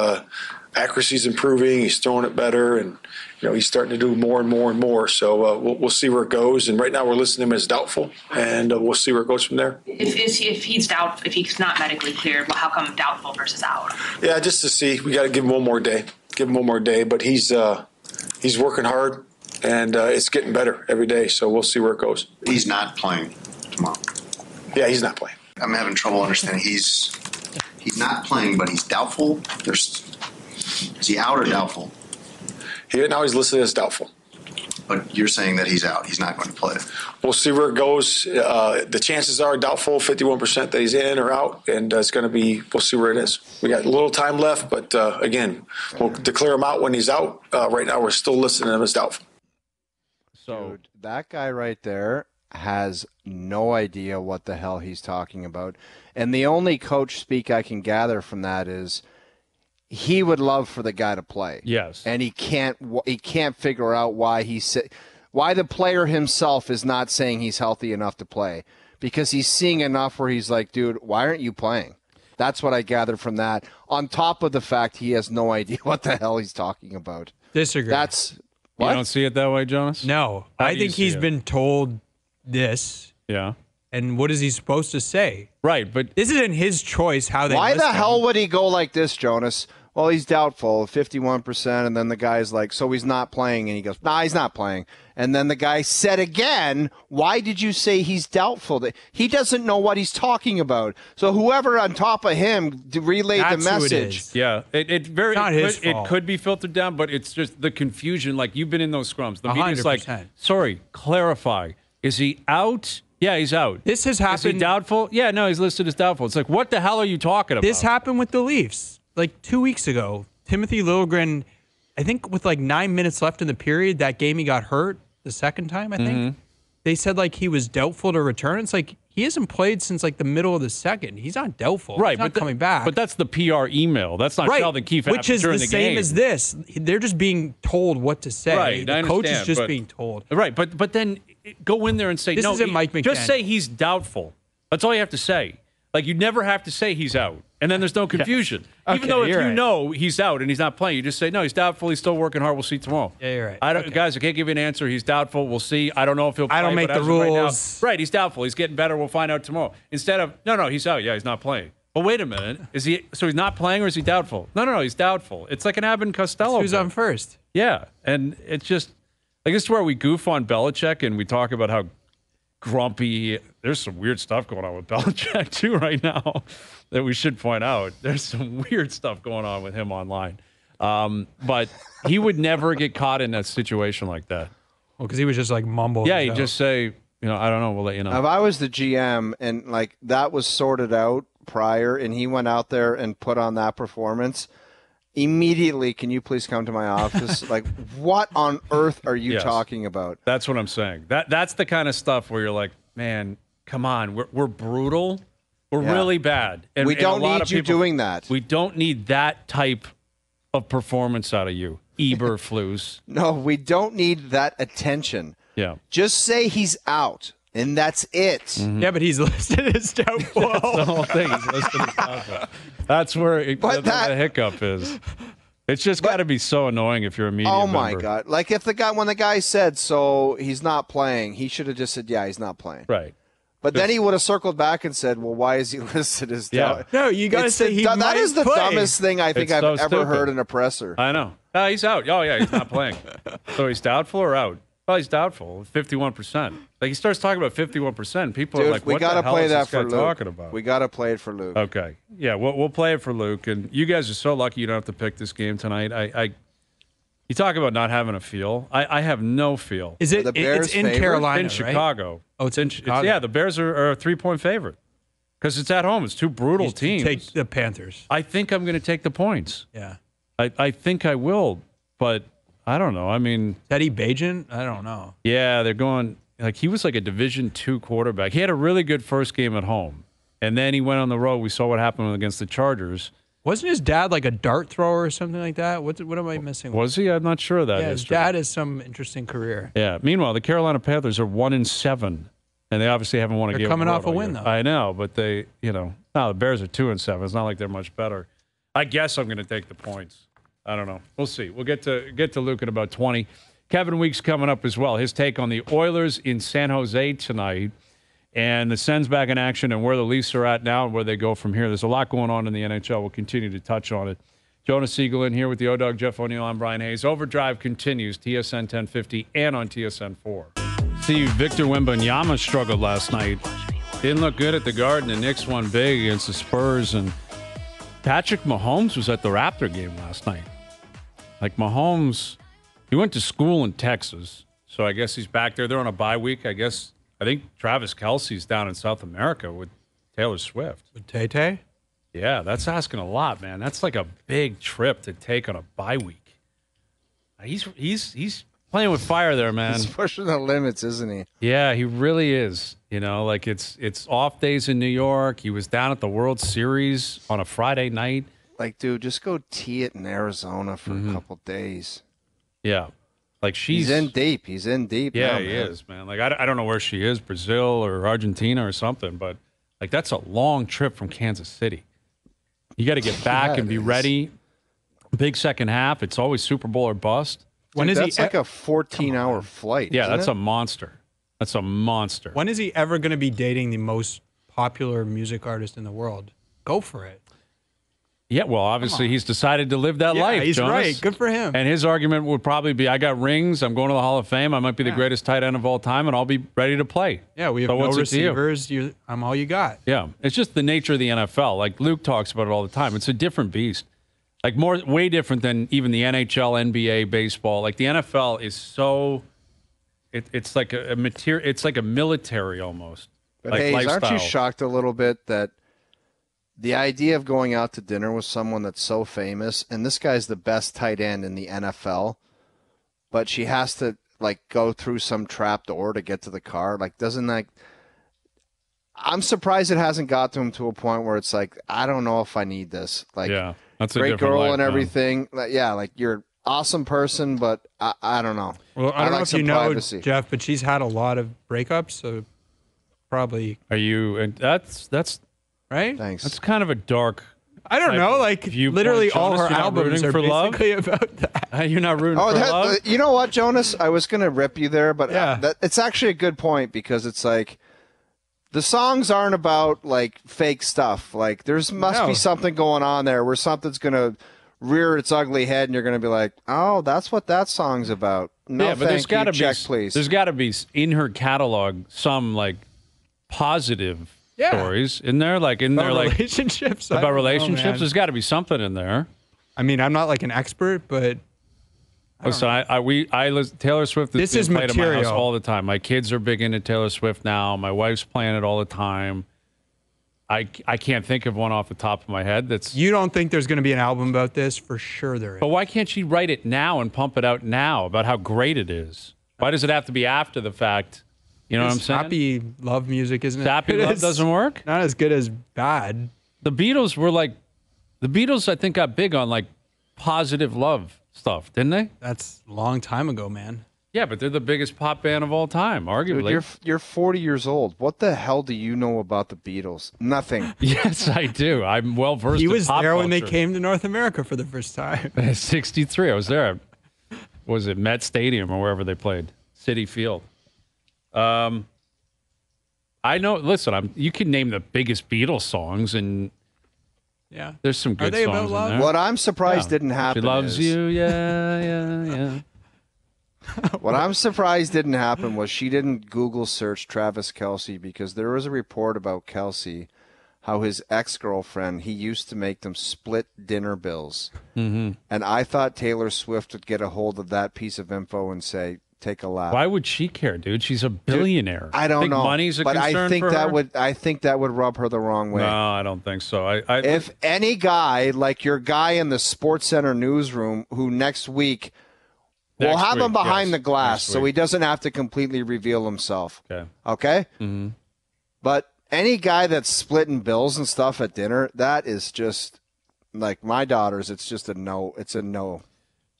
[SPEAKER 5] accuracy's improving. He's throwing it better, and he's starting to do more and more and more. So we'll see where it goes. And right now we're listing him as doubtful, and we'll see where it goes from there.
[SPEAKER 6] If he's not medically cleared, well, how come doubtful versus out?
[SPEAKER 5] Yeah, just to see. We got to give him one more day. But he's working hard, and it's getting better every day. So we'll see where it goes.
[SPEAKER 7] He's not playing tomorrow.
[SPEAKER 5] Yeah, he's not playing.
[SPEAKER 7] I'm having trouble understanding. He's not playing, but he's doubtful. Is he out or doubtful?
[SPEAKER 5] Now he's listed as doubtful.
[SPEAKER 7] But you're saying that he's out. He's not going to play.
[SPEAKER 5] We'll see where it goes. The chances are doubtful, 51% that he's in or out, and it's going to be. We'll see where it is. We got a little time left, but again, we'll declare him out when he's out. Right now, we're still listing him as doubtful.
[SPEAKER 2] So that guy right there has no idea what the hell he's talking about. And the only coach speak I can gather from that is he would love for the guy to play.
[SPEAKER 1] Yes.
[SPEAKER 2] And he can't figure out why why the player himself is not saying he's healthy enough to play, because he's seeing enough where he's like, dude, why aren't you playing? That's what I gathered from that. On top of the fact he has no idea what the hell he's talking about.
[SPEAKER 3] Disagree.
[SPEAKER 1] You don't see it that way, Jonas?
[SPEAKER 3] No. I think he's been told this.
[SPEAKER 1] Yeah.
[SPEAKER 3] And what is he supposed to say?
[SPEAKER 1] Right, but
[SPEAKER 3] this isn't his choice how they
[SPEAKER 2] Why
[SPEAKER 3] list
[SPEAKER 2] the hell
[SPEAKER 3] him.
[SPEAKER 2] would he go like this, Jonas? Well, he's doubtful, 51%, and then the guy's like, so he's not playing, and he goes, nah, he's not playing. And then the guy said again, why did you say he's doubtful? He doesn't know what he's talking about. So whoever on top of him relayed the message.
[SPEAKER 1] Yeah, it could be filtered down, but it's just the confusion. Like, you've been in those scrums. The media's like, sorry, clarify. Is he out? Yeah, he's out.
[SPEAKER 3] This has happened.
[SPEAKER 1] Is he doubtful? Yeah, no, he's listed as doubtful. It's like, what the hell are you talking about?
[SPEAKER 3] This happened with the Leafs. Like 2 weeks ago, Timothy Liljegren, I think with like 9 minutes left in the period, that game he got hurt the second time, I think. They said like he was doubtful to return. It's like he hasn't played since like the middle of the second. He's not doubtful.
[SPEAKER 1] Right,
[SPEAKER 3] he's not coming back.
[SPEAKER 1] But that's the PR email. That's not Sheldon Keefe
[SPEAKER 3] which is
[SPEAKER 1] during
[SPEAKER 3] the
[SPEAKER 1] the
[SPEAKER 3] same
[SPEAKER 1] game.
[SPEAKER 3] as this. They're just being told what to say.
[SPEAKER 1] Right,
[SPEAKER 3] the coach is just being told.
[SPEAKER 1] Right, but then go in there and say,
[SPEAKER 3] this
[SPEAKER 1] no,
[SPEAKER 3] isn't Mike McDaniel.
[SPEAKER 1] Just say he's doubtful. That's all you have to say. Like, you never have to say he's out, and then there's no confusion.
[SPEAKER 3] Okay,
[SPEAKER 1] even though if
[SPEAKER 3] you're
[SPEAKER 1] you
[SPEAKER 3] right.
[SPEAKER 1] know he's out and he's not playing, you just say, no, he's doubtful, he's still working hard, we'll see tomorrow.
[SPEAKER 3] Yeah, you're right.
[SPEAKER 1] Guys, I can't give you an answer. He's doubtful, we'll see. I don't know if he'll play.
[SPEAKER 3] I don't make
[SPEAKER 1] but
[SPEAKER 3] the
[SPEAKER 1] as of right now-
[SPEAKER 3] rules.
[SPEAKER 1] Right, he's doubtful, he's getting better, we'll find out tomorrow. Instead of, no, he's out, yeah, he's not playing. But wait a minute, so he's not playing or is he doubtful? No, he's doubtful. It's like an Abbott and Costello.
[SPEAKER 3] Who's on first?
[SPEAKER 1] Yeah, and it's just, like, this is where we goof on Belichick and we talk about how grumpy. There's some weird stuff going on with Belichick too right now that we should point out. There's some weird stuff going on with him online. But he would never get caught in a situation like that.
[SPEAKER 3] Well, because he was just like mumbling.
[SPEAKER 1] Yeah, he'd just say, I don't know, we'll let you know.
[SPEAKER 2] If I was the GM and like that was sorted out prior and he went out there and put on that performance, immediately, can you please come to my office? Like, what on earth are you talking about?
[SPEAKER 1] That's what I'm saying. That's the kind of stuff where you're like, man, come on, we're brutal. We're really bad. And
[SPEAKER 2] we don't need you doing that.
[SPEAKER 1] We don't need that type of performance out of you, Eberflus.
[SPEAKER 2] No, we don't need that attention.
[SPEAKER 1] Yeah.
[SPEAKER 2] Just say he's out, and that's it.
[SPEAKER 3] Mm-hmm. Yeah, but he's listed as doubtful.
[SPEAKER 1] That's the whole thing. He's listed as doubtful. That's where the hiccup is. It's just got to be so annoying if you're a media member.
[SPEAKER 2] Oh my God! Like when the guy said so he's not playing, he should have just said he's not playing.
[SPEAKER 1] Right.
[SPEAKER 2] But then he would have circled back and said, well, why is he listed as doubtful?
[SPEAKER 3] No, you got to say he
[SPEAKER 2] that
[SPEAKER 3] might
[SPEAKER 2] is the
[SPEAKER 3] play.
[SPEAKER 2] dumbest thing I think I've ever heard in a presser.
[SPEAKER 1] I know. He's out. Oh yeah, he's not playing. So he's doubtful or out? Well, he's doubtful. 51%. Like, he starts talking about 51%. People are like, "What the hell is this guy talking about?"
[SPEAKER 2] We got to play it for Luke.
[SPEAKER 1] Okay. Yeah, we'll play it for Luke. And you guys are so lucky you don't have to pick this game tonight. You talk about not having a feel. I have no feel.
[SPEAKER 3] Is it?
[SPEAKER 2] the Bears
[SPEAKER 3] It's in
[SPEAKER 2] favored?
[SPEAKER 3] Carolina,
[SPEAKER 1] in
[SPEAKER 3] right?
[SPEAKER 1] Chicago.
[SPEAKER 3] Oh, it's in Chicago.
[SPEAKER 1] Yeah, the Bears are a 3-point favorite because it's at home. It's two brutal
[SPEAKER 3] You
[SPEAKER 1] teams.
[SPEAKER 3] Take the Panthers.
[SPEAKER 1] I think I'm going to take the points.
[SPEAKER 3] Yeah.
[SPEAKER 1] I think I will, but I don't know. I mean,
[SPEAKER 3] Teddy Bajan? I don't know.
[SPEAKER 1] yeah, they're going like he was like a Division II quarterback. He had a really good first game at home, and then he went on the road. We saw what happened against the Chargers.
[SPEAKER 3] Wasn't his dad like a dart thrower or something like that? What am I missing?
[SPEAKER 1] Was he? I'm not sure of that.
[SPEAKER 3] Yeah, his
[SPEAKER 1] history.
[SPEAKER 3] dad has some interesting career.
[SPEAKER 1] Yeah. Meanwhile, the Carolina Panthers are 1-7, and they obviously haven't won a
[SPEAKER 3] They're
[SPEAKER 1] game.
[SPEAKER 3] coming
[SPEAKER 1] on the
[SPEAKER 3] off
[SPEAKER 1] road
[SPEAKER 3] a
[SPEAKER 1] all
[SPEAKER 3] win,
[SPEAKER 1] year.
[SPEAKER 3] though.
[SPEAKER 1] I know, but they, no, the Bears are 2-7. It's not like they're much better. I guess I'm going to take the points. I don't know. We'll see. We'll get to Luke in about 20. Kevin Weeks coming up as well. His take on the Oilers in San Jose tonight, and the Sens back in action and where the Leafs are at now and where they go from here. There's a lot going on in the NHL. We'll continue to touch on it. Jonas Siegel in here with the O-Dog, Jeff O'Neill. I'm Bryan Hayes. OverDrive continues, TSN 1050 and on TSN 4. See, Victor Wembanyama struggled last night. Didn't look good at the Garden. The Knicks won big against the Spurs. And Patrick Mahomes was at the Raptor game last night. Like Mahomes, he went to school in Texas. So I guess he's back there. They're on a bye week. I think Travis Kelce's down in South America with Taylor Swift.
[SPEAKER 3] With Tay-Tay?
[SPEAKER 1] Yeah, that's asking a lot, man. That's like a big trip to take on a bye week. He's playing with fire there, man.
[SPEAKER 2] He's pushing the limits, isn't he?
[SPEAKER 1] Yeah, he really is. Like it's off days in New York. He was down at the World Series on a Friday night.
[SPEAKER 2] Like, dude, just go tee it in Arizona for a couple days.
[SPEAKER 1] Yeah, like
[SPEAKER 2] He's in deep. He's in deep.
[SPEAKER 1] Yeah,
[SPEAKER 2] now,
[SPEAKER 1] he
[SPEAKER 2] man.
[SPEAKER 1] is, man. Like I don't know where she is, Brazil or Argentina or something, but like that's a long trip from Kansas City. You got to get back
[SPEAKER 2] Yeah,
[SPEAKER 1] and be
[SPEAKER 2] it is.
[SPEAKER 1] ready. Big second half. It's always Super Bowl or bust.
[SPEAKER 3] When
[SPEAKER 2] Dude,
[SPEAKER 3] is
[SPEAKER 2] that's
[SPEAKER 3] he?
[SPEAKER 2] like a 14-hour flight.
[SPEAKER 1] Yeah,
[SPEAKER 2] isn't
[SPEAKER 1] that's
[SPEAKER 2] it?
[SPEAKER 1] a monster. That's a monster.
[SPEAKER 3] When is he ever going to be dating the most popular music artist in the world? Go for it.
[SPEAKER 1] Yeah, well, obviously he's decided to live that life.
[SPEAKER 3] He's
[SPEAKER 1] Jonas.
[SPEAKER 3] right. Good for him.
[SPEAKER 1] And his argument would probably be, I got rings. I'm going to the Hall of Fame. I might be the greatest tight end of all time, and I'll be ready to play.
[SPEAKER 3] Yeah, we have
[SPEAKER 1] So
[SPEAKER 3] no
[SPEAKER 1] what's it to you?
[SPEAKER 3] receivers. I'm all you got.
[SPEAKER 1] Yeah, it's just the nature of the NFL. Like Luke talks about it all the time. It's a different beast. Like way different than even the NHL, NBA, baseball. Like the NFL is so, it's like a material. It's like a military almost.
[SPEAKER 2] But
[SPEAKER 1] like
[SPEAKER 2] Hayes, aren't
[SPEAKER 1] lifestyle.
[SPEAKER 2] you shocked a little bit that the idea of going out to dinner with someone that's so famous, and this guy's the best tight end in the NFL, but she has to like go through some trap door to get to the car? Like, doesn't that? I'm surprised it hasn't got to him to a point where it's like, I don't know if I need this. Like,
[SPEAKER 1] Yeah, that's a
[SPEAKER 2] great
[SPEAKER 1] different
[SPEAKER 2] girl
[SPEAKER 1] life,
[SPEAKER 2] and
[SPEAKER 1] man.
[SPEAKER 2] everything. Like, yeah, like you're an awesome person, but I don't know.
[SPEAKER 3] Well, I don't know
[SPEAKER 2] like
[SPEAKER 3] if you
[SPEAKER 2] some
[SPEAKER 3] know,
[SPEAKER 2] privacy.
[SPEAKER 3] Jeff, but she's had a lot of breakups, so probably
[SPEAKER 1] Are you? And that's
[SPEAKER 3] right.
[SPEAKER 2] Thanks.
[SPEAKER 1] that's kind of a dark.
[SPEAKER 3] I don't
[SPEAKER 1] type
[SPEAKER 3] know.
[SPEAKER 1] of
[SPEAKER 3] Like
[SPEAKER 1] viewpoint,
[SPEAKER 3] literally, all
[SPEAKER 1] Jonas.
[SPEAKER 3] her
[SPEAKER 1] You're not
[SPEAKER 3] albums
[SPEAKER 1] rooting
[SPEAKER 3] are
[SPEAKER 1] for love?
[SPEAKER 3] basically about that.
[SPEAKER 1] You're not rooting
[SPEAKER 2] Oh,
[SPEAKER 1] for love.
[SPEAKER 2] you know what, Jonas? I was going to rip you there, but
[SPEAKER 3] Yeah.
[SPEAKER 2] it's actually a good point because it's like the songs aren't about like fake stuff. Like must
[SPEAKER 3] No.
[SPEAKER 2] be something going on there where something's going to rear its ugly head, and you're going to be like, "Oh, that's what that song's about." No,
[SPEAKER 1] Yeah, but there's got to be
[SPEAKER 2] check, please.
[SPEAKER 1] There's got to be in her catalog some like positive stories in there, like in there,
[SPEAKER 3] About
[SPEAKER 1] like
[SPEAKER 3] relationships. I
[SPEAKER 1] about
[SPEAKER 3] don't know,
[SPEAKER 1] relationships.
[SPEAKER 3] man.
[SPEAKER 1] There's got to be something in there.
[SPEAKER 3] I mean, I'm not like an expert, but
[SPEAKER 1] Listen, I listen, Taylor Swift.
[SPEAKER 3] This
[SPEAKER 1] being
[SPEAKER 3] is
[SPEAKER 1] played at my house
[SPEAKER 3] material.
[SPEAKER 1] all the time. My kids are big into Taylor Swift now. My wife's playing it all the time. I can't think of one off the top of my head that's.
[SPEAKER 3] you don't think there's going to be an album about this? For sure there is.
[SPEAKER 1] But why can't she write it now and pump it out now about how great it is? Why does it have to be after the fact? You know what I'm saying?
[SPEAKER 3] Happy love music isn't
[SPEAKER 1] Happy
[SPEAKER 3] it?
[SPEAKER 1] love
[SPEAKER 3] It's
[SPEAKER 1] doesn't work.
[SPEAKER 3] Not as good as bad.
[SPEAKER 1] The Beatles were like, the Beatles I think got big on like positive love stuff, didn't they?
[SPEAKER 3] That's a long time ago, man.
[SPEAKER 1] Yeah, but they're the biggest pop band of all time, arguably.
[SPEAKER 2] Dude, you're 40 years old. What the hell do you know about the Beatles? Nothing.
[SPEAKER 1] Yes, I do. I'm well versed.
[SPEAKER 3] He
[SPEAKER 1] in
[SPEAKER 3] was
[SPEAKER 1] pop
[SPEAKER 3] there when they
[SPEAKER 1] culture.
[SPEAKER 3] came to North America for the first time.
[SPEAKER 1] 63. I was there. Was it Met Stadium or wherever they played? City Field. I know. Listen, you can name the biggest Beatles songs, and
[SPEAKER 3] Yeah.
[SPEAKER 1] there's some good
[SPEAKER 3] they
[SPEAKER 1] songs
[SPEAKER 3] about
[SPEAKER 1] in
[SPEAKER 3] love?
[SPEAKER 1] there.
[SPEAKER 2] What I'm surprised
[SPEAKER 1] Yeah.
[SPEAKER 2] didn't happen.
[SPEAKER 1] She loves
[SPEAKER 2] is,
[SPEAKER 1] you. Yeah.
[SPEAKER 2] What I'm surprised didn't happen was she didn't Google search Travis Kelce because there was a report about Kelce how his ex-girlfriend, he used to make them split dinner bills. Mm-hmm. And I thought Taylor Swift would get a hold of that piece of info and say, take a lap.
[SPEAKER 1] Why would she care, dude? She's a billionaire.
[SPEAKER 2] I don't know.
[SPEAKER 1] Money's a
[SPEAKER 2] but
[SPEAKER 1] concern
[SPEAKER 2] I think
[SPEAKER 1] for
[SPEAKER 2] that
[SPEAKER 1] her?
[SPEAKER 2] would rub her the wrong way.
[SPEAKER 1] No, I don't think so.
[SPEAKER 2] If any guy, like your guy in the SportsCenter newsroom, who next week we'll have him behind the glass so he doesn't have to completely reveal himself. Okay? Mm-hmm. But any guy that's splitting bills and stuff at dinner, that is just like my daughters. It's just a no. It's a no.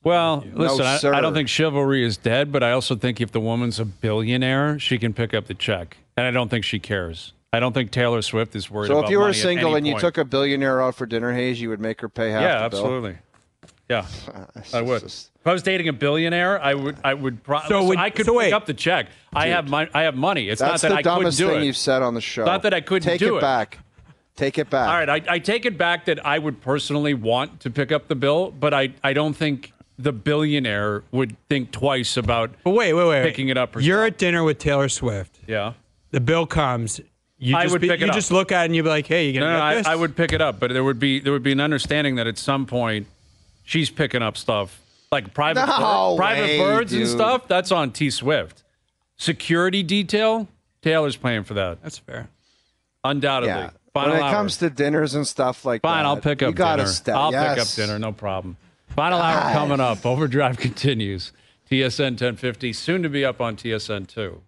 [SPEAKER 1] Well,
[SPEAKER 2] No,
[SPEAKER 1] listen, I don't think chivalry is dead, but I also think if the woman's a billionaire, she can pick up the check. And I don't think she cares. I don't think Taylor Swift is worried about money.
[SPEAKER 2] So if you were single and you
[SPEAKER 1] point.
[SPEAKER 2] took a billionaire out for dinner, Hayes, you would make her pay half the bill?
[SPEAKER 1] Absolutely. Yeah, I would. If I was dating a billionaire, I would probably. I could pick up the check. I have money. It's not that I couldn't do it.
[SPEAKER 2] That's the dumbest thing you've said on the show.
[SPEAKER 1] Not that I couldn't do it.
[SPEAKER 2] Take it back. Take it back.
[SPEAKER 1] All right, I take it back that I would personally want to pick up the bill, but I don't think the billionaire would think twice about picking it up.
[SPEAKER 3] You're at dinner with Taylor Swift.
[SPEAKER 1] Yeah.
[SPEAKER 3] The bill comes. You just look at it and you'd be like, hey, you going to get this?
[SPEAKER 1] I would pick it up, but there would be an understanding that at some point she's picking up stuff like private birds and stuff. That's on T Swift. Security detail, Taylor's paying for that.
[SPEAKER 3] That's fair.
[SPEAKER 1] Undoubtedly.
[SPEAKER 2] Yeah. When it comes to dinners and stuff like that,
[SPEAKER 1] I'll pick up dinner. Pick up dinner, no problem. Final hour coming up. OverDrive continues. TSN 1050, soon to be up on TSN 2.